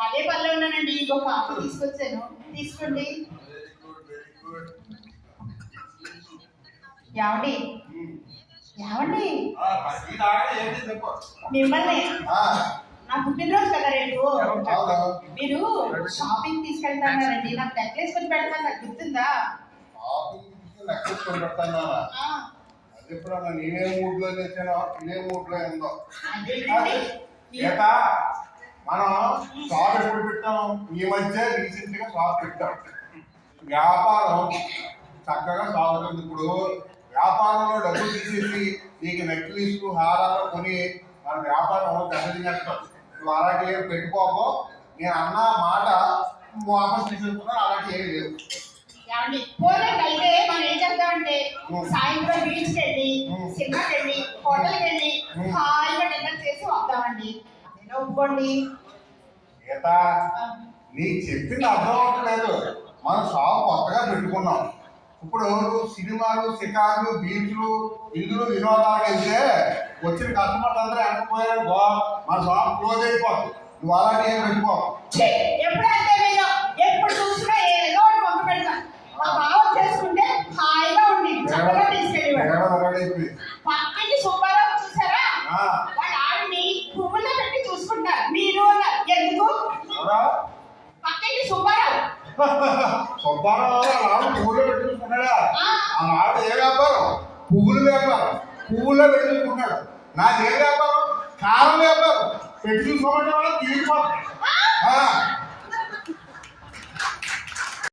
అదే పనిలో ఉన్నానండి. ఇంకొక కాఫీ తీసుకొచ్చాను, తీసుకోండి. ఏమండి ఏమండి మిమ్మల్ని నా పుట్టినరోజు కదా రేపు, మీరు షాపింగ్ తీసుకెళ్తానండి. నాకు నెక్లెస్ కొని పెడతాను, నాకు గుర్తుందా? నేనే మూడ్ లో చేసానో ఇదే మూడ్ లో ఉందో. మనం షాప్ ఎప్పుడు పెట్టాం? ఈ మధ్య రీసెంట్ గా షాప్ పెట్టాం. వ్యాపారం చక్కగా సాగుతుంది. ఇప్పుడు వ్యాపారంలో డబ్బులు తీసేసి నీకు నెక్లెస్ హారాలు కొని మన వ్యాపారం దెబ్బతినేస్తాం. నువ్వు అలాంటి ఏం పెట్టుకోపో. నేను అన్న మాట వాపస్ తీసుకుంటున్నాను. అలాంటి ఏమి లేవు. అయితే మనం ఏం చేద్దామంటే సాయంత్రం బీచ్ వెళ్ళి, సినిమాకి వెళ్ళి, హోటల్కి వెళ్ళి హాయిగా డిన్నర్ చేసి వద్దామండి. ఒప్పుకోండి. గీత, నీకు చెప్పింది అర్థం అవ్వట్లేదు. మనం షాప్ కొత్తగా పెట్టుకున్నాం. ఇప్పుడు సినిమాలు, షికార్లు, బీచ్లు, ఇల్లు వినోదాలకు వెళ్తే వచ్చిన కస్టమర్స్ అందరూ వెనకపోయారు. మన షాప్ క్లోజ్ అయిపోతుంది. నువ్వు అలాంటి ఏం పెట్టుకో. ఎప్పుడంటే నేను ఎప్పుడు చూసినా ఏదో పంప పెడతాను. మా బావ చేసుకుంటే హాయిగా ఉండి చక్కగా తీసుకెళ్ళి పక్కకి సుబ్బారావు చూసారా, వాళ్ళ ఆవిడ్ని పువ్వుల్లో పెట్టి చూసుకుంటారు. మీరు ఎందుకు పక్కకి సుబ్బారావు పువ్వులో పెట్టుకుంటున్నాడా? ఆ ఆవిడ ఏ వ్యాపారం? పువ్వుల వ్యాపారం. పువ్వుల్లో పెట్టుకుంటున్నాడు. నాది ఏ వ్యాపారం? కారం వ్యాపారం. పెట్టి చూసుకోమంటే తీరిపోతుంది.